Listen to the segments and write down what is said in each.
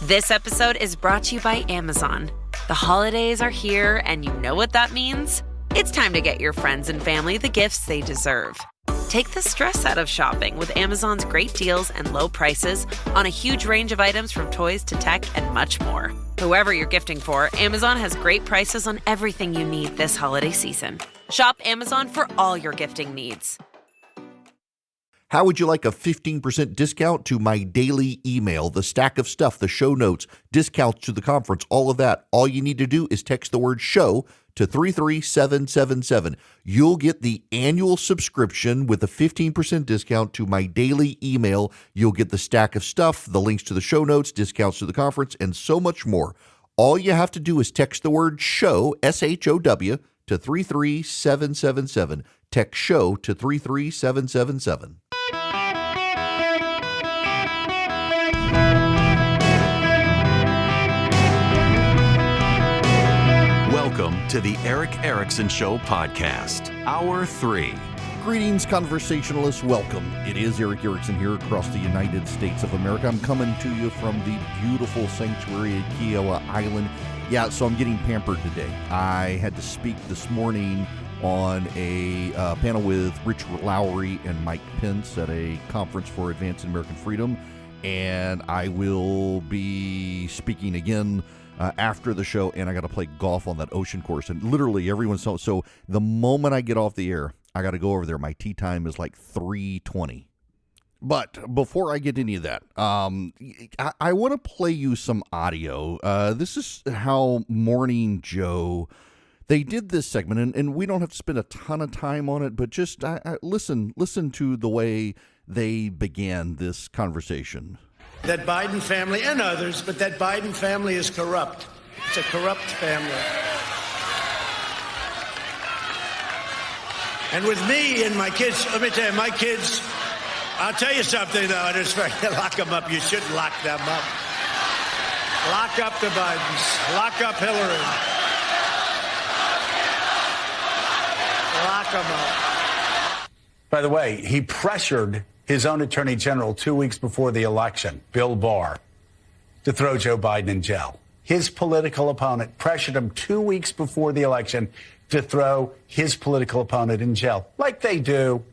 This episode is brought to you by Amazon. The holidays are here, and you know what that means? It's time to get your friends and family the gifts they deserve. Take the stress out of shopping with Amazon's great deals and low prices on a huge range of items from toys to tech and much more. Whoever you're gifting for, Amazon has great prices on everything you need this holiday season. Shop Amazon for all your gifting needs. How would you like a 15% discount to my daily email, the stack of stuff, the show notes, discounts to the conference, all of that? All you need to do is text the word show to 33777. You'll get the annual subscription with a 15% discount to my daily email. You'll get the stack of stuff, the links to the show notes, discounts to the conference, and so much more. All you have to do is text the word show, SHOW, to 33777. Text show to 33777. Welcome to the Eric Erickson Show podcast, Hour 3. Greetings, conversationalists. Welcome. It is Eric Erickson here across the United States of America. I'm coming to you from the beautiful sanctuary at Kiowa Island. Yeah, so I'm getting pampered today. I had to speak this morning on a panel with Richard Lowry and Mike Pence at a conference for Advancing American Freedom, and I will be speaking again after the show, and I got to play golf on that ocean course, and literally everyone's so the moment I get off the air, I got to go over there. My tee time is like 3:20. But before I get any of that, I want to play you some audio. This is how Morning Joe, they did this segment, and we don't have to spend a ton of time on it, but just listen to the way they began this conversation. That Biden family and others, but that Biden family is corrupt. It's a corrupt family. And with me and my kids, let me tell you, my kids, I'll tell you something, though. It's very, lock them up. You shouldn't lock them up. Lock up the Bidens. Lock up Hillary. Lock them up. By the way, he pressured his own attorney general 2 weeks before the election, Bill Barr, to throw Joe Biden in jail. His political opponent pressured him 2 weeks before the election to throw his political opponent in jail, like they do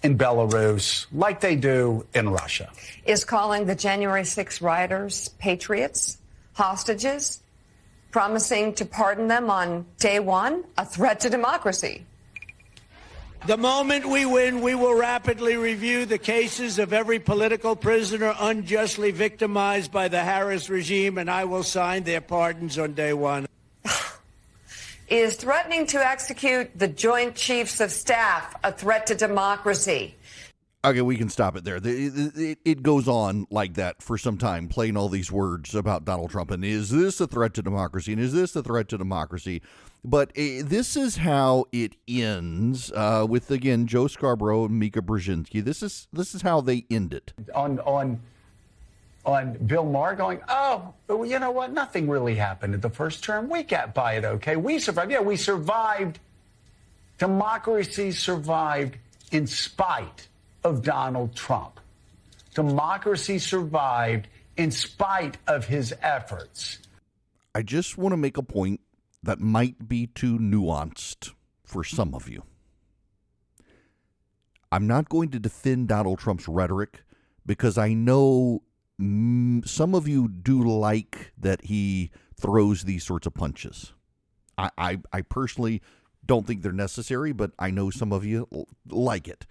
in Belarus, like they do in Russia. Is calling the January 6 rioters patriots, hostages, promising to pardon them on day one, a threat to democracy. The moment we win, we will rapidly review the cases of every political prisoner unjustly victimized by the Harris regime, and I will sign their pardons on day one. Is threatening to execute the Joint Chiefs of Staff a threat to democracy? Okay, we can stop it there. It goes on like that for some time, playing all these words about Donald Trump. And is this a threat to democracy? And is this a threat to democracy? But this is how it ends with, again, Joe Scarborough and Mika Brzezinski. This is how they end it. On Bill Maher going, oh, you know what? Nothing really happened in the first term. We got by it, okay? We survived. Yeah, we survived. Democracy survived in spite of Donald Trump. Democracy survived in spite of his efforts. I just want to make a point that might be too nuanced for some of you. I'm not going to defend Donald Trump's rhetoric because I know some of you do like that he throws these sorts of punches. I personally don't think they're necessary, but I know some of you like it.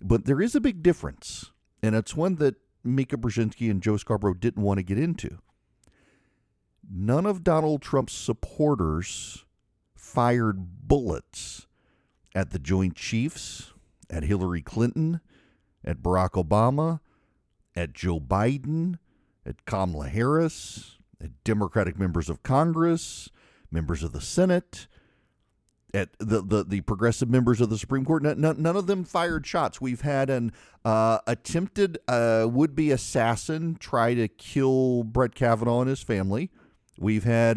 But there is a big difference, and it's one that Mika Brzezinski and Joe Scarborough didn't want to get into. None of Donald Trump's supporters fired bullets at the Joint Chiefs, at Hillary Clinton, at Barack Obama, at Joe Biden, at Kamala Harris, at Democratic members of Congress, members of the Senate, at the progressive members of the Supreme Court. None of them fired shots. We've had an attempted would-be assassin try to kill Brett Kavanaugh and his family. We've had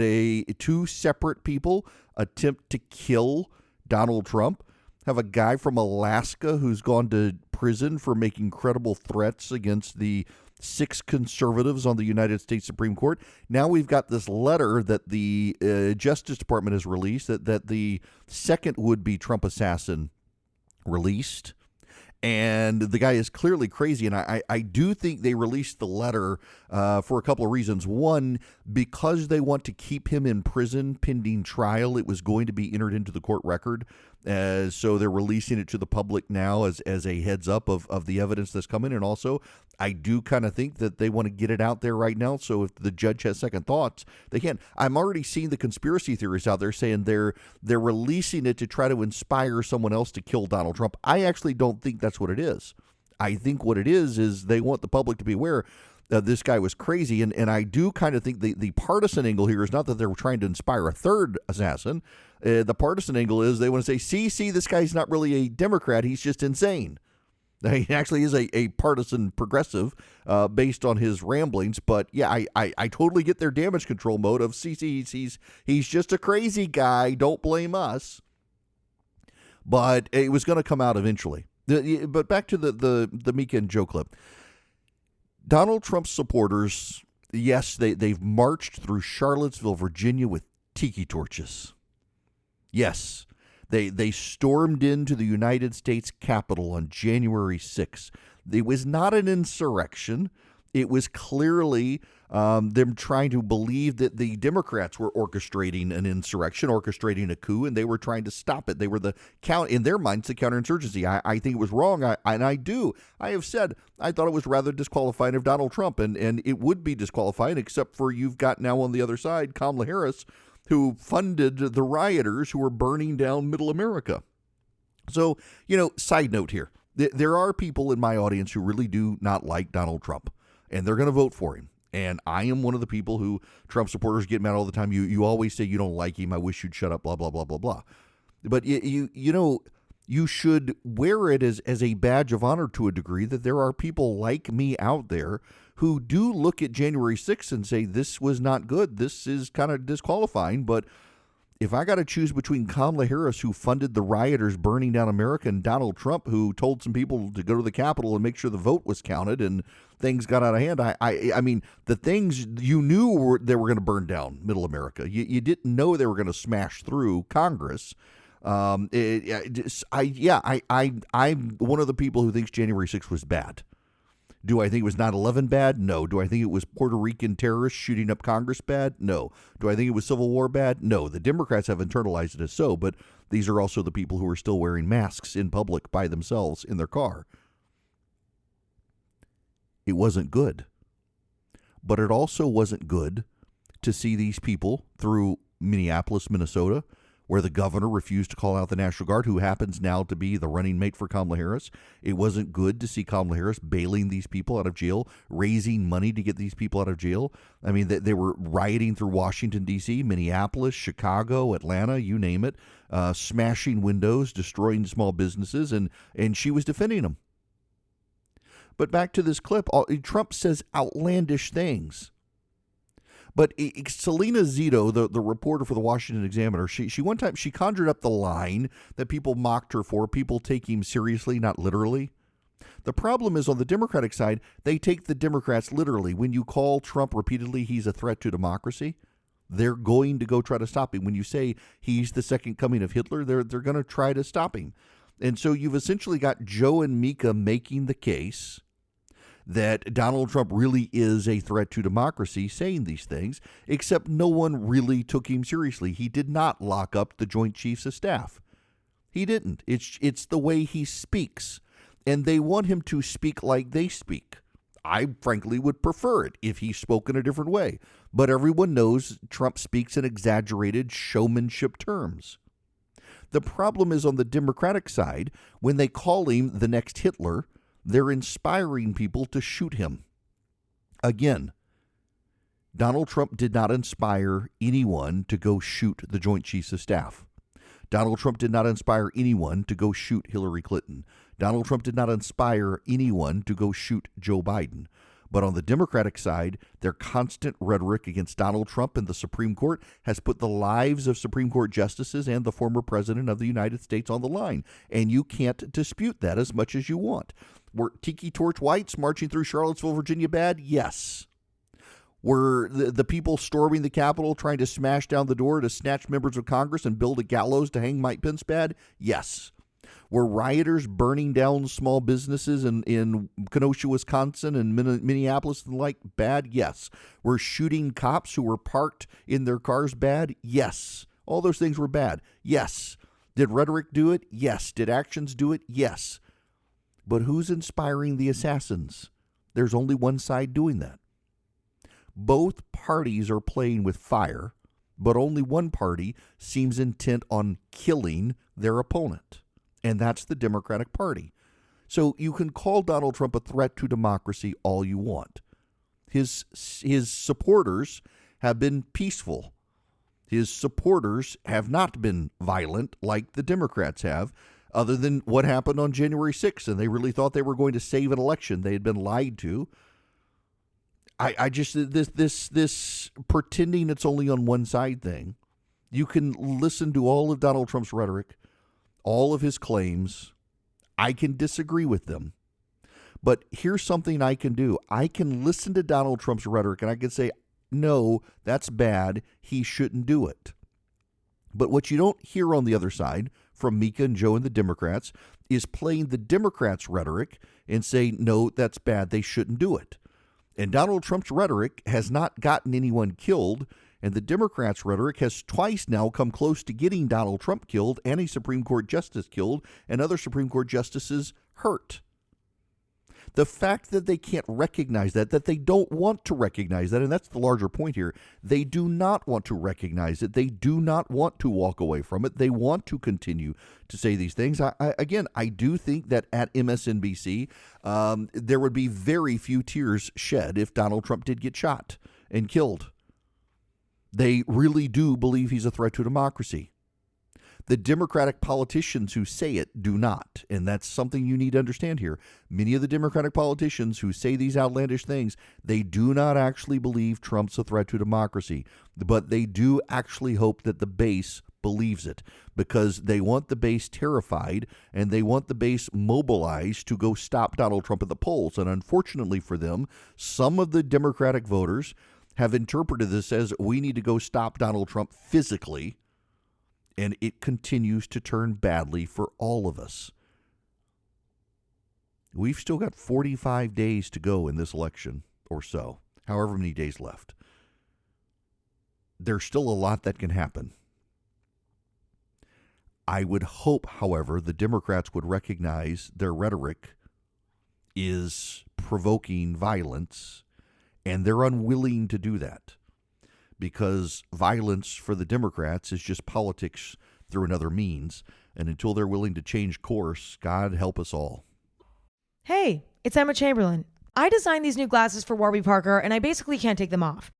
two separate people attempt to kill Donald Trump. Have a guy from Alaska who's gone to prison for making credible threats against the 6 conservatives on the United States Supreme Court. Now we've got this letter that the Justice Department has released that the second would-be Trump assassin released. And the guy is clearly crazy. And I do think they released the letter for a couple of reasons. One, because they want to keep him in prison pending trial. It was going to be entered into the court record. So they're releasing it to the public now as a heads up of the evidence that's coming. And also, I do kind of think that they want to get it out there right now. So if the judge has second thoughts, they can. I'm already seeing the conspiracy theories out there saying they're releasing it to try to inspire someone else to kill Donald Trump. I actually don't think that's what it is. I think what it is they want the public to be aware this guy was crazy. And I do kind of think the partisan angle here is not that they're trying to inspire a third assassin. The partisan angle is they want to say, see, this guy's not really a Democrat. He's just insane. He actually is a partisan progressive based on his ramblings. But yeah, I totally get their damage control mode of he's just a crazy guy. Don't blame us. But it was going to come out eventually. But back to the Mika and Joe clip. Donald Trump's supporters, yes, they've marched through Charlottesville, Virginia with tiki torches. Yes, they stormed into the United States Capitol on January 6th. It was not an insurrection. It was clearly them trying to believe that the Democrats were orchestrating an insurrection, orchestrating a coup, and they were trying to stop it. They were in their minds, the counterinsurgency. I think it was wrong, I have said I thought it was rather disqualifying of Donald Trump, and it would be disqualifying, except for you've got now on the other side Kamala Harris, who funded the rioters who were burning down Middle America. So, side note here, there are people in my audience who really do not like Donald Trump, and they're going to vote for him. And I am one of the people who Trump supporters get mad all the time. You always say you don't like him. I wish you'd shut up, blah, blah, blah, blah, blah. But you should wear it as a badge of honor to a degree that there are people like me out there who do look at January 6th and say, this was not good. This is kind of disqualifying. But if I got to choose between Kamala Harris, who funded the rioters burning down America, and Donald Trump, who told some people to go to the Capitol and make sure the vote was counted and things got out of hand, I mean, the things you knew they were going to burn down Middle America. You didn't know they were going to smash through Congress. I'm one of the people who thinks January 6th was bad. Do I think it was 9/11 bad? No. Do I think it was Puerto Rican terrorists shooting up Congress bad? No. Do I think it was Civil War bad? No. The Democrats have internalized it as so, but these are also the people who are still wearing masks in public by themselves in their car. It wasn't good. But it also wasn't good to see these people through Minneapolis, Minnesota, where the governor refused to call out the National Guard, who happens now to be the running mate for Kamala Harris. It wasn't good to see Kamala Harris bailing these people out of jail, raising money to get these people out of jail. I mean, they were rioting through Washington, D.C., Minneapolis, Chicago, Atlanta, you name it, smashing windows, destroying small businesses, and she was defending them. But back to this clip, Trump says outlandish things. But Selena Zito, the reporter for the Washington Examiner, she one time she conjured up the line that people mocked her for. People take him seriously, not literally. The problem is on the Democratic side, they take the Democrats literally. When you call Trump repeatedly he's a threat to democracy, they're going to go try to stop him. When you say he's the second coming of Hitler, they're going to try to stop him. And so you've essentially got Joe and Mika making the case that Donald Trump really is a threat to democracy, saying these things, except no one really took him seriously. He did not lock up the Joint Chiefs of Staff. He didn't. It's the way he speaks, and they want him to speak like they speak. I frankly would prefer it if he spoke in a different way, but everyone knows Trump speaks in exaggerated showmanship terms. The problem is on the Democratic side, when they call him the next Hitler, they're inspiring people to shoot him. Again, Donald Trump did not inspire anyone to go shoot the Joint Chiefs of Staff. Donald Trump did not inspire anyone to go shoot Hillary Clinton. Donald Trump did not inspire anyone to go shoot Joe Biden. But on the Democratic side, their constant rhetoric against Donald Trump and the Supreme Court has put the lives of Supreme Court justices and the former president of the United States on the line. And you can't dispute that as much as you want. Were Tiki Torch Whites marching through Charlottesville, Virginia bad? Yes. Were the people storming the Capitol trying to smash down the door to snatch members of Congress and build a gallows to hang Mike Pence bad? Yes. Were rioters burning down small businesses in Kenosha, Wisconsin and Minneapolis and the like bad? Yes. Were shooting cops who were parked in their cars bad? Yes. All those things were bad. Yes. Did rhetoric do it? Yes. Did actions do it? Yes. But who's inspiring the assassins? There's only one side doing that. Both parties are playing with fire, but only one party seems intent on killing their opponent, and that's the Democratic Party. So you can call Donald Trump a threat to democracy all you want. His supporters have been peaceful. His supporters have not been violent like the Democrats have, other than what happened on January 6th, and they really thought they were going to save an election. They had been lied to. I just, this pretending it's only on one side thing, you can listen to all of Donald Trump's rhetoric, all of his claims. I can disagree with them. But here's something I can do. I can listen to Donald Trump's rhetoric and I can say, no, that's bad. He shouldn't do it. But what you don't hear on the other side from Mika and Joe and the Democrats is playing the Democrats' rhetoric and say, no, that's bad. They shouldn't do it. And Donald Trump's rhetoric has not gotten anyone killed, and the Democrats' rhetoric has twice now come close to getting Donald Trump killed and a Supreme Court justice killed and other Supreme Court justices hurt. The fact that they can't recognize that they don't want to recognize that, and that's the larger point here, they do not want to recognize it. They do not want to walk away from it. They want to continue to say these things. I do think that at MSNBC, there would be very few tears shed if Donald Trump did get shot and killed. They really do believe he's a threat to democracy. The Democratic politicians who say it do not, and that's something you need to understand here. Many of the Democratic politicians who say these outlandish things, they do not actually believe Trump's a threat to democracy, but they do actually hope that the base believes it because they want the base terrified and they want the base mobilized to go stop Donald Trump at the polls. And unfortunately for them, some of the Democratic voters have interpreted this as we need to go stop Donald Trump physically. And it continues to turn badly for all of us. We've still got 45 days to go in this election or so, however many days left. There's still a lot that can happen. I would hope, however, the Democrats would recognize their rhetoric is provoking violence, and they're unwilling to do that. Because violence for the Democrats is just politics through another means. And until they're willing to change course, God help us all. Hey, it's Emma Chamberlain. I designed these new glasses for Warby Parker, and I basically can't take them off.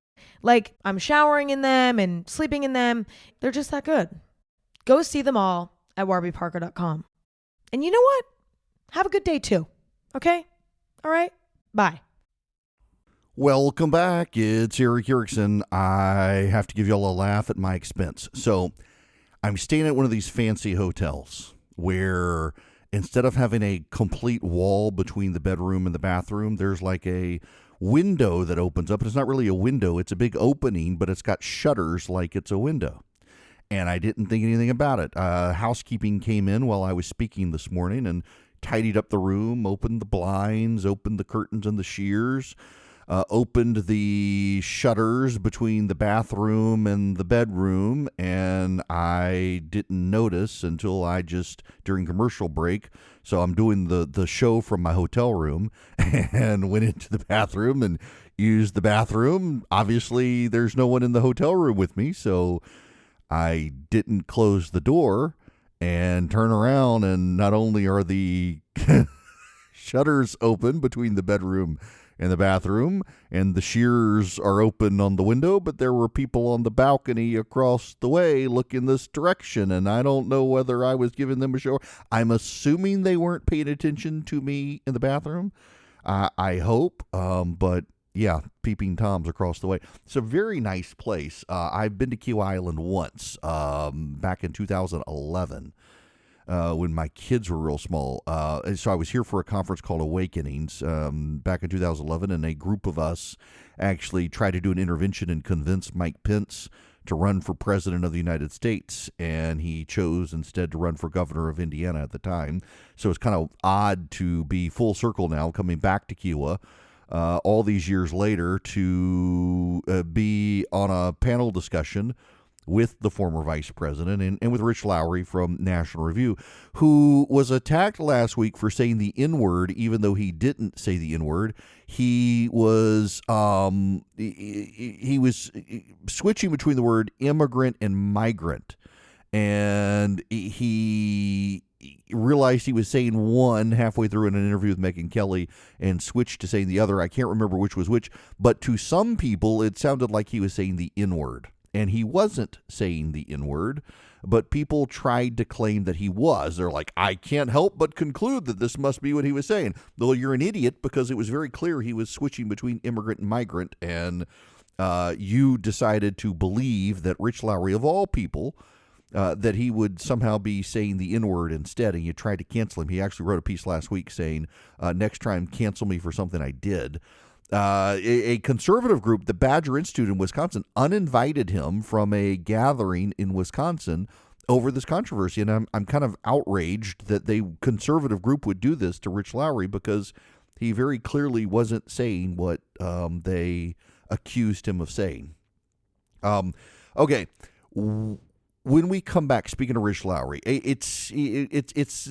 Like, I'm showering in them and sleeping in them. They're just that good. Go see them all at warbyparker.com. And you know what? Have a good day, too. Okay? All right? Bye. Welcome back. It's Eric Erickson. I have to give y'all a laugh at my expense. So I'm staying at one of these fancy hotels where instead of having a complete wall between the bedroom and the bathroom, there's like a window that opens up. And it's not really a window. It's a big opening, but it's got shutters like it's a window. And I didn't think anything about it. Housekeeping came in while I was speaking this morning and tidied up the room, opened the blinds, opened the curtains and the shears. Opened the shutters between the bathroom and the bedroom, and I didn't notice until I just, during commercial break, so I'm doing the show from my hotel room, and went into the bathroom and used the bathroom. Obviously, there's no one in the hotel room with me, so I didn't close the door and turn around, and not only are the shutters open between the bedroom in the bathroom, and the shears are open on the window, but there were people on the balcony across the way looking this direction, and I don't know whether I was giving them a show. I'm assuming they weren't paying attention to me in the bathroom. I hope, but yeah, peeping Toms across the way. It's a very nice place. I've been to Key Island once, back in 2011. when my kids were real small. So I was here for a conference called Awakenings back in 2011, and a group of us actually tried to do an intervention and convince Mike Pence to run for president of the United States, and he chose instead to run for governor of Indiana at the time. So it's kind of odd to be full circle now, coming back to Kiowa all these years later to be on a panel discussion with the former vice president and with Rich Lowry from National Review, who was attacked last week for saying the N-word, even though he didn't say the N-word. He was he was switching between the word immigrant and migrant, and he realized he was saying one halfway through in an interview with Megyn Kelly and switched to saying the other. I can't remember which was which, but to some people it sounded like he was saying the N-word. And he wasn't saying the N-word, but people tried to claim that he was. They're like, I can't help but conclude that this must be what he was saying. Though you're an idiot, because it was very clear he was switching between immigrant and migrant, and you decided to believe that Rich Lowry, of all people, that he would somehow be saying the N-word instead, and you tried to cancel him. He actually wrote a piece last week saying, next time, cancel me for something I did. A conservative group, the Badger Institute in Wisconsin, uninvited him from a gathering in Wisconsin over this controversy. And I'm kind of outraged that the conservative group would do this to Rich Lowry, because he very clearly wasn't saying what they accused him of saying. Okay. When we come back, speaking of Rich Lowry, it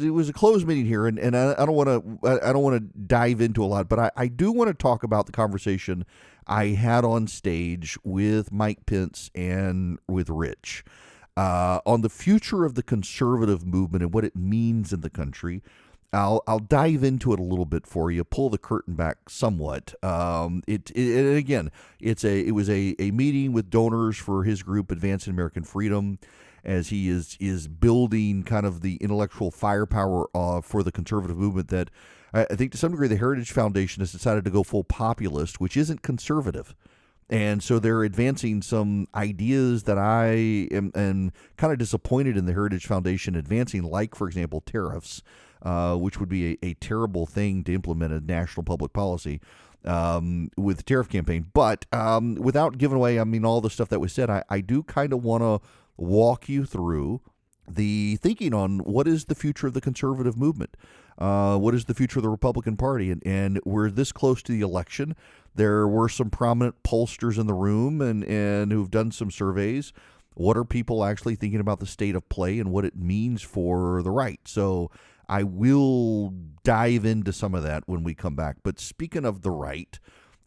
was a closed meeting here, and I don't want to dive into a lot, but I do want to talk about the conversation I had on stage with Mike Pence and with Rich on the future of the conservative movement and what it means in the country. I'll dive into it a little bit for you, pull the curtain back somewhat. It was a meeting with donors for his group, Advancing American Freedom, as he is building kind of the intellectual firepower for the conservative movement that I think to some degree the Heritage Foundation has decided to go full populist, which isn't conservative. And so they're advancing some ideas that I am kind of disappointed in the Heritage Foundation advancing, like, for example, tariffs, which would be a terrible thing to implement a national public policy with the tariff campaign. But without giving away, all the stuff that was said, I do kind of want to walk you through the thinking on what is the future of the conservative movement. What is the future of the Republican Party? And we're this close to the election. There were some prominent pollsters in the room and who've done some surveys. What are people actually thinking about the state of play and what it means for the right? So I will dive into some of that when we come back. But speaking of the right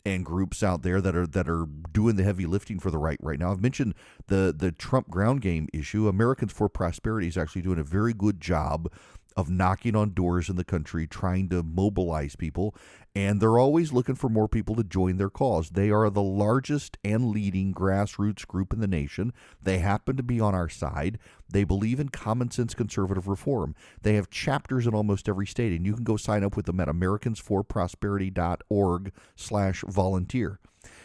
and groups out there that are doing the heavy lifting for the right now, I've mentioned the Trump ground game issue. Americans for Prosperity is actually doing a very good job of knocking on doors in the country, trying to mobilize people, and they're always looking for more people to join their cause. They are the largest and leading grassroots group in the nation. They happen to be on our side. They believe in common sense conservative reform. They have chapters in almost every state, and you can go sign up with them at americansforprosperity.org/volunteer.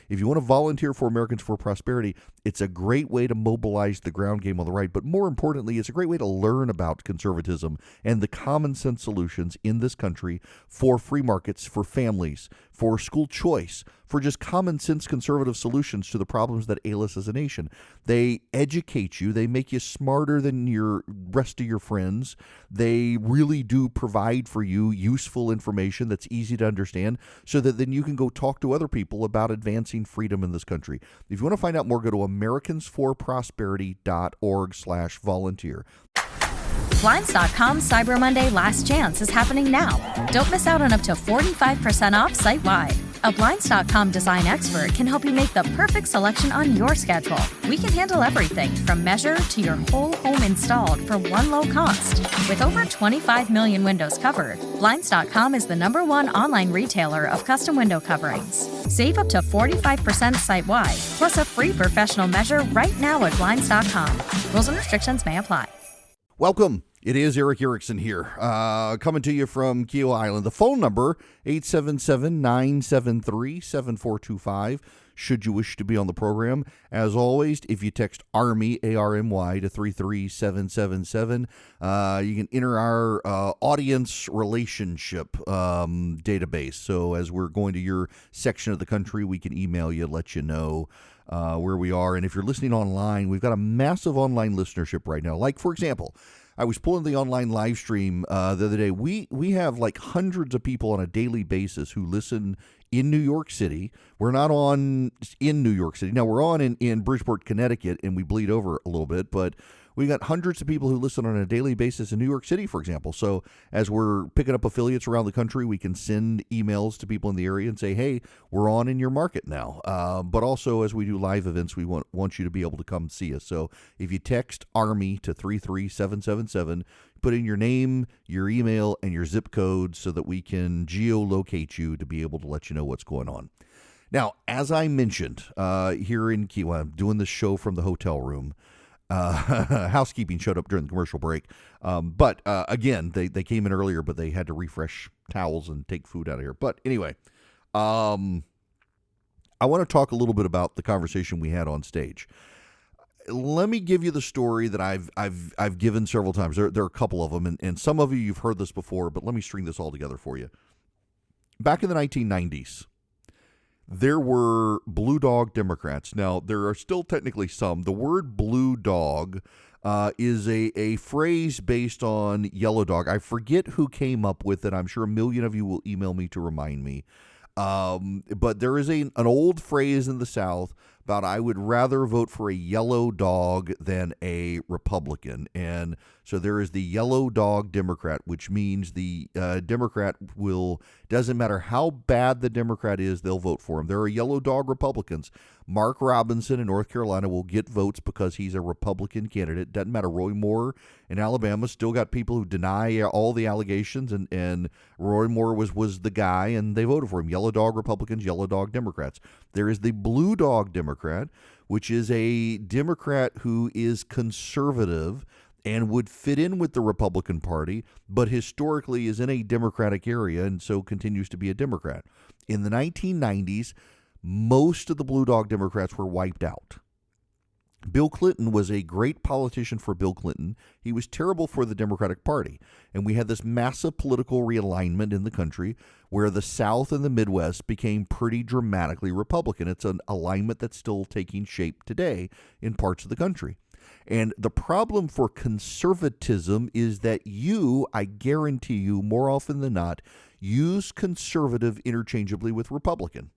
If you want to volunteer for Americans for Prosperity, it's a great way to mobilize the ground game on the right. But more importantly, it's a great way to learn about conservatism and the common sense solutions in this country for free markets, for families, for school choice, for just common sense conservative solutions to the problems that ail us as a nation. They educate you. They make you smarter than your rest of your friends. They really do provide for you useful information that's easy to understand so that then you can go talk to other people about advancing freedom in this country. If you want to find out more, go to americansforprosperity.org/volunteer. Blinds.com Cyber Monday Last Chance is happening now. Don't miss out on up to 45% off site-wide. A Blinds.com design expert can help you make the perfect selection on your schedule. We can handle everything from measure to your whole home installed for one low cost. With over 25 million windows covered, Blinds.com is the #1 online retailer of custom window coverings. Save up to 45% site-wide, plus a free professional measure right now at Blinds.com. Rules and restrictions may apply. Welcome It is Eric Erickson here, coming to you from Kiowa Island. The phone number, 877-973-7425, should you wish to be on the program. As always, if you text ARMY, A-R-M-Y, to 33777, you can enter our audience relationship database. So as we're going to your section of the country, we can email you, let you know where we are. And if you're listening online, we've got a massive online listenership right now. Like, for example, I was pulling the online live stream the other day. We have like hundreds of people on a daily basis who listen in New York City. We're not on in New York City. Now, we're on in Bridgeport, Connecticut, and we bleed over a little bit, but we got hundreds of people who listen on a daily basis in New York City, for example. So as we're picking up affiliates around the country, we can send emails to people in the area and say, hey, we're on in your market now. But also, as we do live events, we want you to be able to come see us. So if you text ARMY to 33777, put in your name, your email, and your zip code so that we can geolocate you to be able to let you know what's going on. Now, as I mentioned, here in Kiowa, I'm doing this show from the hotel room. Housekeeping showed up during the commercial break. But again, they came in earlier, but they had to refresh towels and take food out of here. But anyway, I want to talk a little bit about the conversation we had on stage. Let me give you the story that I've given several times. There are a couple of them, and some of you've heard this before, but let me string this all together for you. Back in the 1990s, there were blue dog Democrats. Now, there are still technically some. The word blue dog is a phrase based on yellow dog. I forget who came up with it. I'm sure a million of you will email me to remind me. But there is an old phrase in the South about I would rather vote for a yellow dog than a Republican. And so there is the yellow dog Democrat, which means the Democrat doesn't matter how bad the Democrat is, they'll vote for him. There are yellow dog Republicans. Mark Robinson in North Carolina will get votes because he's a Republican candidate. Doesn't matter. Roy Moore in Alabama still got people who deny all the allegations, and Roy Moore was the guy, and they voted for him. Yellow dog Republicans, yellow dog Democrats. There is the blue dog Democrat, which is a Democrat who is conservative and would fit in with the Republican Party, but historically is in a Democratic area and so continues to be a Democrat. In the 1990s, most of the blue dog Democrats were wiped out. Bill Clinton was a great politician for Bill Clinton. He was terrible for the Democratic Party. And we had this massive political realignment in the country where the South and the Midwest became pretty dramatically Republican. It's an alignment that's still taking shape today in parts of the country. And the problem for conservatism is that you, I guarantee you, more often than not, use conservative interchangeably with Republican.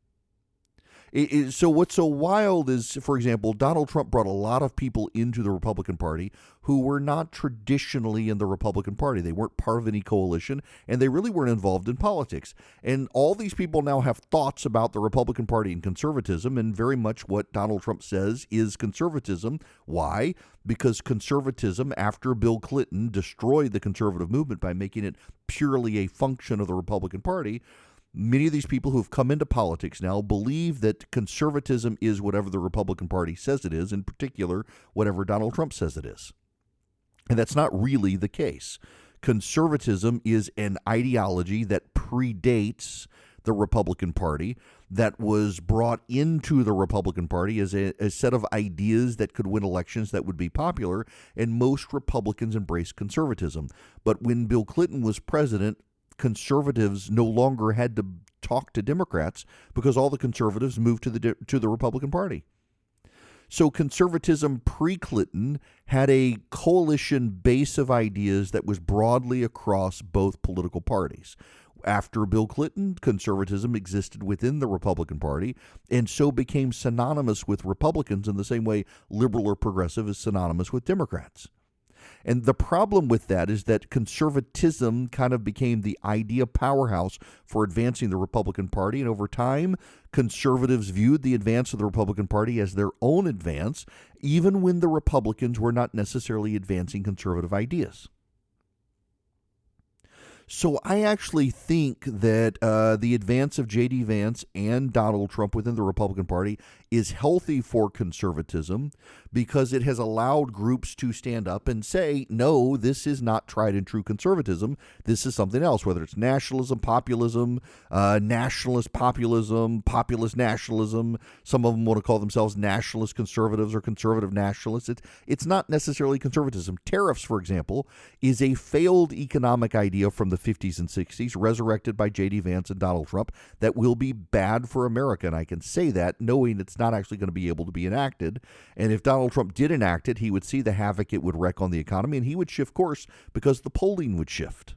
So what's so wild is, for example, Donald Trump brought a lot of people into the Republican Party who were not traditionally in the Republican Party. They weren't part of any coalition, and they really weren't involved in politics. And all these people now have thoughts about the Republican Party and conservatism, and very much what Donald Trump says is conservatism. Why? Because conservatism, after Bill Clinton destroyed the conservative movement by making it purely a function of the Republican Party, many of these people who have come into politics now believe that conservatism is whatever the Republican Party says it is, in particular, whatever Donald Trump says it is. And that's not really the case. Conservatism is an ideology that predates the Republican Party, that was brought into the Republican Party as a set of ideas that could win elections that would be popular, and most Republicans embraced conservatism. But when Bill Clinton was president, conservatives no longer had to talk to Democrats because all the conservatives moved to the Republican Party. So conservatism pre-Clinton had a coalition base of ideas that was broadly across both political parties. After Bill Clinton, conservatism existed within the Republican Party and so became synonymous with Republicans in the same way liberal or progressive is synonymous with Democrats. And the problem with that is that conservatism kind of became the idea powerhouse for advancing the Republican Party. And over time, conservatives viewed the advance of the Republican Party as their own advance, even when the Republicans were not necessarily advancing conservative ideas. So I actually think that the advance of J.D. Vance and Donald Trump within the Republican Party is healthy for conservatism because it has allowed groups to stand up and say, no, this is not tried and true conservatism. This is something else, whether it's nationalism, populism, nationalist populism, populist nationalism. Some of them want to call themselves nationalist conservatives or conservative nationalists. It's not necessarily conservatism. Tariffs, for example, is a failed economic idea from the 50s and 60s, resurrected by J.D. Vance and Donald Trump, that will be bad for America. And I can say that knowing it's not actually going to be able to be enacted. And if Donald Trump did enact it, he would see the havoc it would wreak on the economy, and he would shift course because the polling would shift.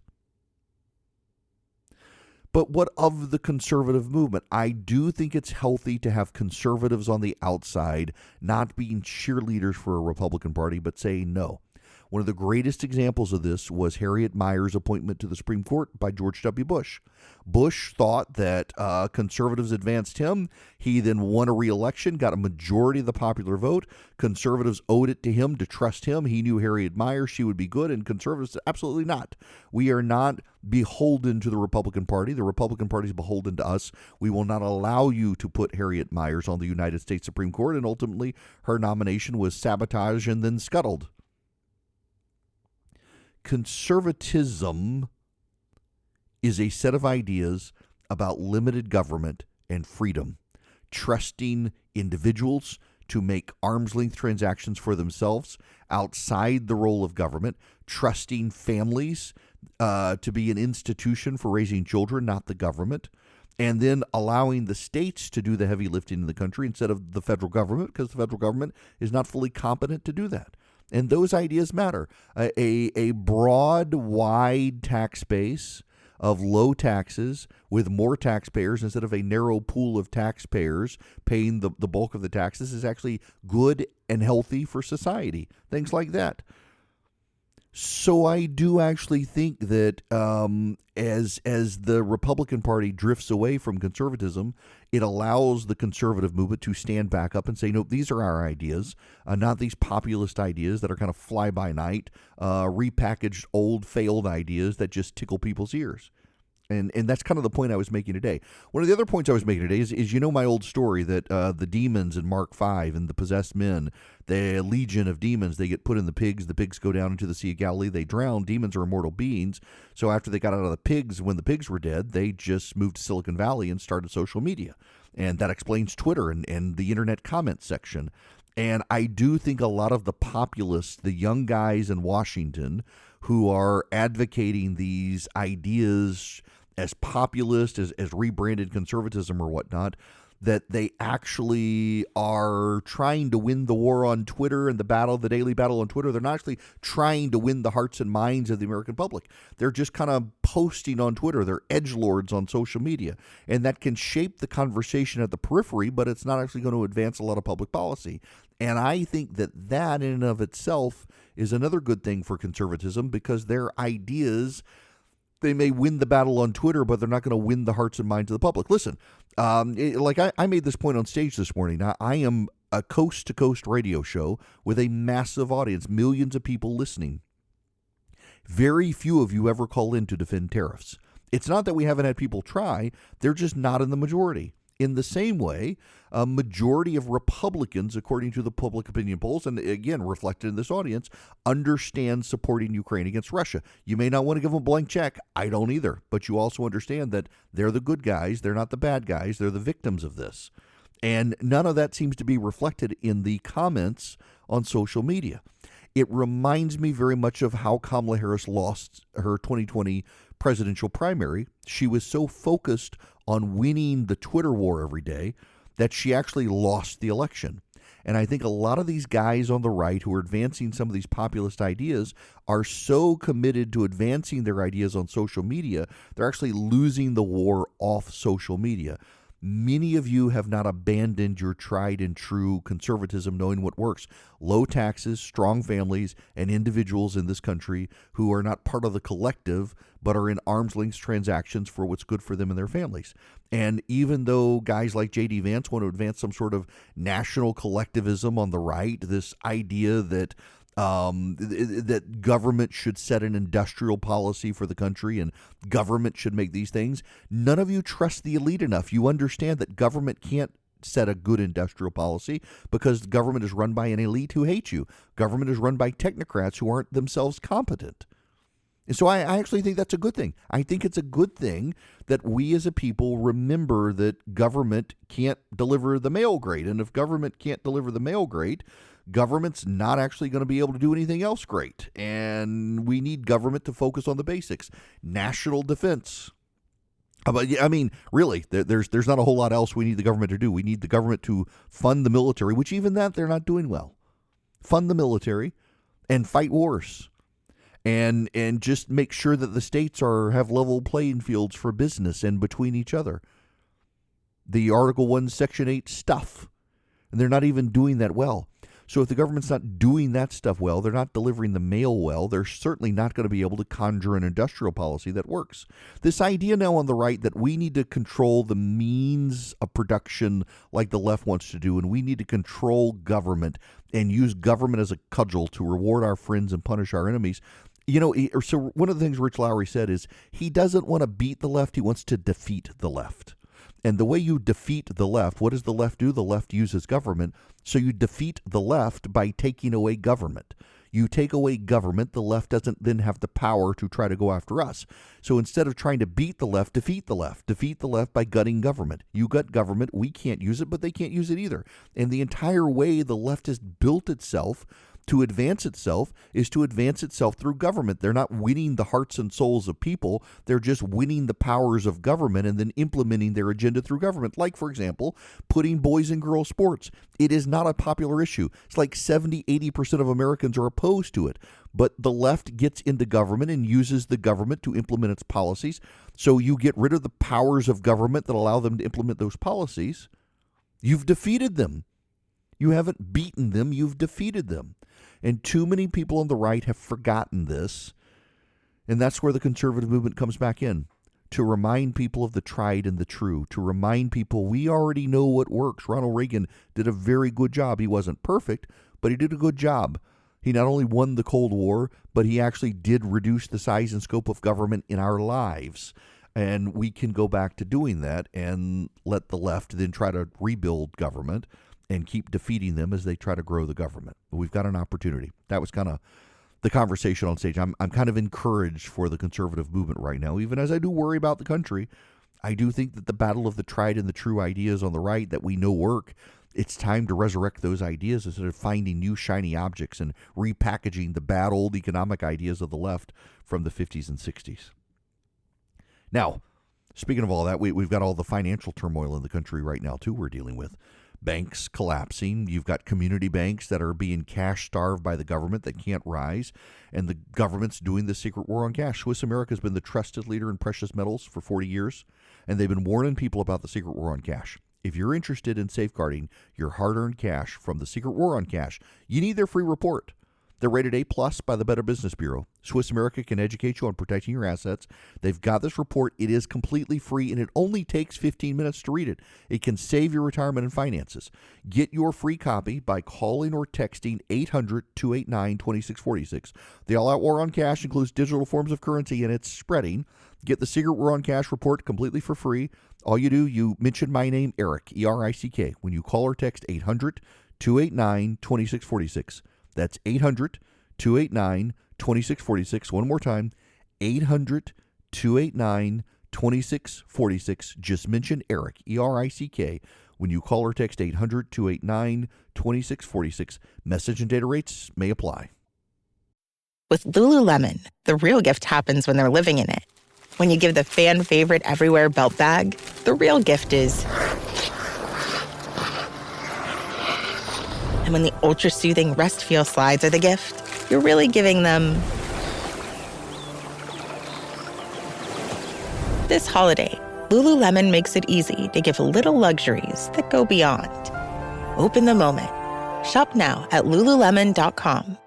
But what of the conservative movement? I do think it's healthy to have conservatives on the outside, not being cheerleaders for a Republican Party, but saying no. One of the greatest examples of this was Harriet Mier's appointment to the Supreme Court by George W. Bush. Bush thought that conservatives advanced him. He then won a re-election, got a majority of the popular vote. Conservatives owed it to him to trust him. He knew Harriet Mier, she would be good, and conservatives, absolutely not. We are not beholden to the Republican Party. The Republican Party is beholden to us. We will not allow you to put Harriet Mier on the United States Supreme Court, and ultimately her nomination was sabotaged and then scuttled. Conservatism is a set of ideas about limited government and freedom, trusting individuals to make arm's length transactions for themselves outside the role of government, trusting families to be an institution for raising children, not the government, and then allowing the states to do the heavy lifting in the country instead of the federal government, because the federal government is not fully competent to do that. And those ideas matter. A broad, wide tax base of low taxes with more taxpayers instead of a narrow pool of taxpayers paying the bulk of the taxes is actually good and healthy for society. Things like that. So I do actually think that as the Republican Party drifts away from conservatism, it allows the conservative movement to stand back up and say, no, these are our ideas, not these populist ideas that are kind of fly-by-night, repackaged old failed ideas that just tickle people's ears. And that's kind of the point I was making today. One of the other points I was making today is you know my old story that the demons in Mark 5 and the possessed men, the legion of demons, they get put in the pigs go down into the Sea of Galilee, they drown. Demons are immortal beings. So after they got out of the pigs, when the pigs were dead, they just moved to Silicon Valley and started social media. And that explains Twitter and the internet comment section. And I do think a lot of the populists, the young guys in Washington who are advocating these ideas as populist, as rebranded conservatism or whatnot, that they actually are trying to win the war on Twitter and the daily battle on Twitter. They're not actually trying to win the hearts and minds of the American public. They're just kind of posting on Twitter. They're edgelords on social media. And that can shape the conversation at the periphery, but it's not actually going to advance a lot of public policy. And I think that in and of itself is another good thing for conservatism, because their ideas, they may win the battle on Twitter, but they're not going to win the hearts and minds of the public. Listen, I made this point on stage this morning. Now, I am a coast-to-coast radio show with a massive audience, millions of people listening. Very few of you ever call in to defend tariffs. It's not that we haven't had people try. They're just not in the majority. In the same way, a majority of Republicans, according to the public opinion polls, and again reflected in this audience, understand supporting Ukraine against Russia. You may not want to give them a blank check. I don't either. But you also understand that they're the good guys. They're not the bad guys. They're the victims of this. And none of that seems to be reflected in the comments on social media. It reminds me very much of how Kamala Harris lost her 2020 presidential primary. She was so focused on winning the Twitter war every day that she actually lost the election. And I think a lot of these guys on the right who are advancing some of these populist ideas are so committed to advancing their ideas on social media, they're actually losing the war off social media. Many of you have not abandoned your tried and true conservatism, knowing what works. Low taxes, strong families, and individuals in this country who are not part of the collective, but are in arm's length transactions for what's good for them and their families. And even though guys like J.D. Vance want to advance some sort of national collectivism on the right, this idea that that government should set an industrial policy for the country and government should make these things. None of you trust the elite enough. You understand that government can't set a good industrial policy because government is run by an elite who hate you. Government is run by technocrats who aren't themselves competent. And so I actually think that's a good thing. I think it's a good thing that we as a people remember that government can't deliver the mail great. And if government can't deliver the mail great, government's not actually going to be able to do anything else great. And we need government to focus on the basics. National defense. But I mean, really, there's not a whole lot else we need the government to do. We need the government to fund the military, which even that they're not doing well. Fund the military and fight wars. And just make sure that the states have level playing fields for business and between each other. The Article 1, Section 8 stuff. And they're not even doing that well. So if the government's not doing that stuff well, they're not delivering the mail well, they're certainly not going to be able to conjure an industrial policy that works. This idea now on the right that we need to control the means of production like the left wants to do, and we need to control government and use government as a cudgel to reward our friends and punish our enemies. You know, so one of the things Rich Lowry said is he doesn't want to beat the left, he wants to defeat the left. And the way you defeat the left, what does the left do? The left uses government. So you defeat the left by taking away government. You take away government, the left doesn't then have the power to try to go after us. So instead of trying to beat the left, defeat the left. Defeat the left by gutting government. You gut government, we can't use it, but they can't use it either. And the entire way the left has built itself to advance itself is to advance itself through government. They're not winning the hearts and souls of people. They're just winning the powers of government and then implementing their agenda through government. Like, for example, putting boys and girls sports. It is not a popular issue. It's like 70-80% of Americans are opposed to it. But the left gets into government and uses the government to implement its policies. So you get rid of the powers of government that allow them to implement those policies. You've defeated them. You haven't beaten them, you've defeated them. And too many people on the right have forgotten this. And that's where the conservative movement comes back in, to remind people of the tried and the true, to remind people we already know what works. Ronald Reagan did a very good job. He wasn't perfect, but he did a good job. He not only won the Cold War, but he actually did reduce the size and scope of government in our lives. And we can go back to doing that and let the left then try to rebuild government and keep defeating them as they try to grow the government. We've got an opportunity. That was kind of the conversation on stage. I'm kind of encouraged for the conservative movement right now, even as I do worry about the country. I do think that the battle of the tried and the true ideas on the right that we know work, it's time to resurrect those ideas instead of finding new shiny objects and repackaging the bad old economic ideas of the left from the 50s and 60s. Now, speaking of all that, we've got all the financial turmoil in the country right now, too, we're dealing with. Banks collapsing. You've got community banks that are being cash starved by the government that can't rise. And the government's doing the secret war on cash. Swiss America has been the trusted leader in precious metals for 40 years. And they've been warning people about the secret war on cash. If you're interested in safeguarding your hard-earned cash from the secret war on cash, you need their free report. They're rated A+ by the Better Business Bureau. Swiss America can educate you on protecting your assets. They've got this report. It is completely free, and it only takes 15 minutes to read it. It can save your retirement and finances. Get your free copy by calling or texting 800-289-2646. The all-out war on cash includes digital forms of currency, and it's spreading. Get the Secret War on Cash report completely for free. All you do, you mention my name, Eric, E-R-I-C-K, when you call or text 800-289-2646. That's 800-289-2646. One more time, 800-289-2646. Just mention Eric, E-R-I-C-K, when you call or text 800-289-2646. Message and data rates may apply. With Lululemon, the real gift happens when they're living in it. When you give the fan favorite everywhere belt bag, the real gift is... And when the ultra-soothing Rest Feel slides are the gift, you're really giving them... This holiday, Lululemon makes it easy to give little luxuries that go beyond. Open the moment. Shop now at Lululemon.com.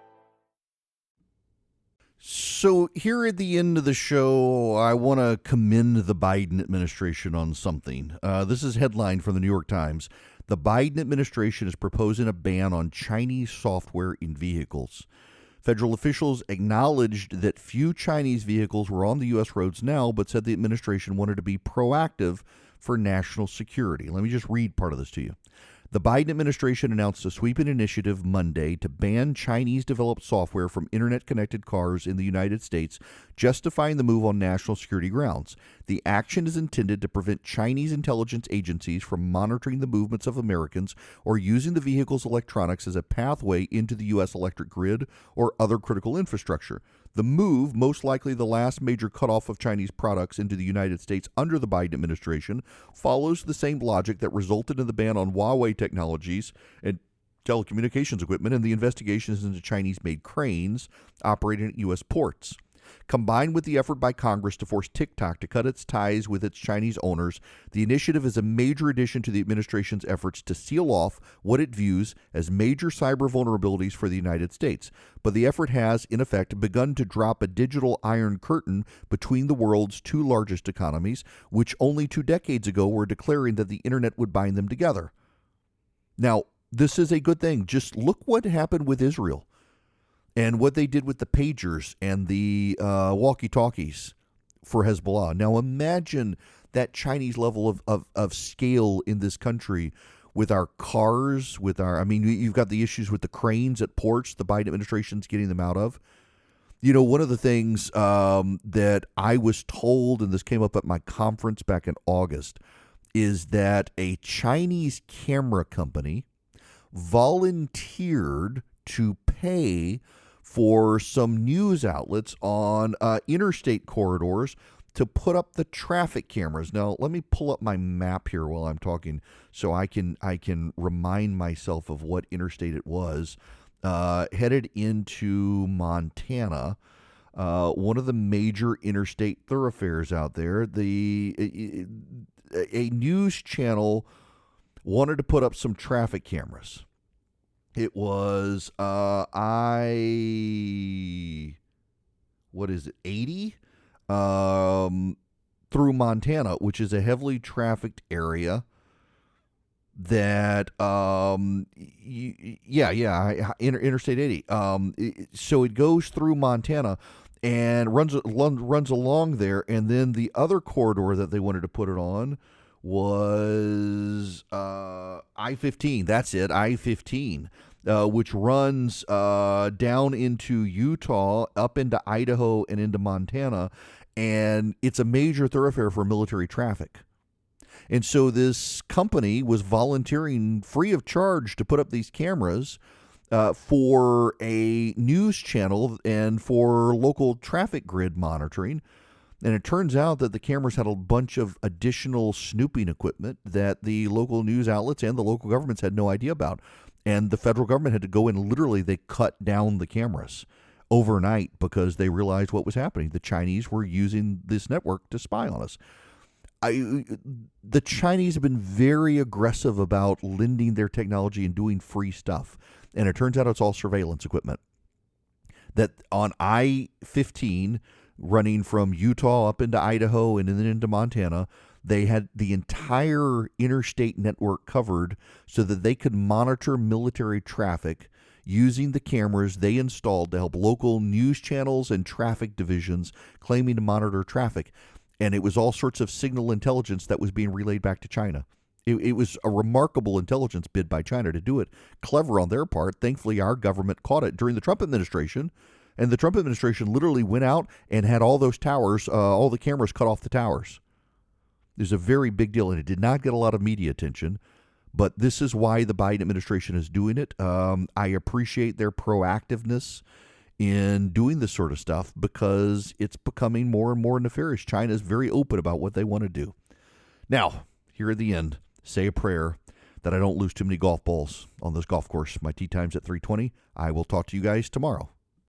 So here at the end of the show, I want to commend the Biden administration on something. This is headline from the New York Times. The Biden administration is proposing a ban on Chinese software in vehicles. Federal officials acknowledged that few Chinese vehicles were on the U.S. roads now, but said the administration wanted to be proactive for national security. Let me just read part of this to you. The Biden administration announced a sweeping initiative Monday to ban Chinese-developed software from internet-connected cars in the United States, justifying the move on national security grounds. The action is intended to prevent Chinese intelligence agencies from monitoring the movements of Americans or using the vehicle's electronics as a pathway into the U.S. electric grid or other critical infrastructure. The move, most likely the last major cutoff of Chinese products into the United States under the Biden administration, follows the same logic that resulted in the ban on Huawei technologies and telecommunications equipment and the investigations into Chinese-made cranes operating at U.S. ports. Combined with the effort by Congress to force TikTok to cut its ties with its Chinese owners, the initiative is a major addition to the administration's efforts to seal off what it views as major cyber vulnerabilities for the United States. But the effort has, in effect, begun to drop a digital iron curtain between the world's two largest economies, which only 2 decades ago were declaring that the internet would bind them together. Now, this is a good thing. Just look what happened with Israel. And what they did with the pagers and the walkie-talkies for Hezbollah. Now imagine that Chinese level of scale in this country with our cars, you've got the issues with the cranes at ports the Biden administration's getting them out of. You know, one of the things that I was told, and this came up at my conference back in August, is that a Chinese camera company volunteered to pay for some news outlets on interstate corridors to put up the traffic cameras. Now, let me pull up my map here while I'm talking so I can remind myself of what interstate it was. Headed into Montana, one of the major interstate thoroughfares out there. A news channel wanted to put up some traffic cameras. It was 80 through Montana, which is a heavily trafficked area that Interstate 80. So it goes through Montana and runs along there, and then the other corridor that they wanted to put it on was I-15. That's it, I-15, which runs down into Utah, up into Idaho, and into Montana, and it's a major thoroughfare for military traffic. And so this company was volunteering free of charge to put up these cameras for a news channel and for local traffic grid monitoring. And it turns out that the cameras had a bunch of additional snooping equipment that the local news outlets and the local governments had no idea about. And the federal government had to go in, literally, they cut down the cameras overnight because they realized what was happening. The Chinese were using this network to spy on us. The Chinese have been very aggressive about lending their technology and doing free stuff. And it turns out it's all surveillance equipment. That on I-15, running from Utah up into Idaho and then into Montana, they had the entire interstate network covered so that they could monitor military traffic using the cameras they installed to help local news channels and traffic divisions claiming to monitor traffic. And it was all sorts of signal intelligence that was being relayed back to China. It was a remarkable intelligence bid by China to do it. Clever on their part. Thankfully, our government caught it during the Trump administration. And the Trump administration literally went out and had all those towers, all the cameras cut off the towers. There's a very big deal, and it did not get a lot of media attention. But this is why the Biden administration is doing it. I appreciate their proactiveness in doing this sort of stuff because it's becoming more and more nefarious. China is very open about what they want to do. Now, here at the end, say a prayer that I don't lose too many golf balls on this golf course. My tee time's at 3:20. I will talk to you guys tomorrow.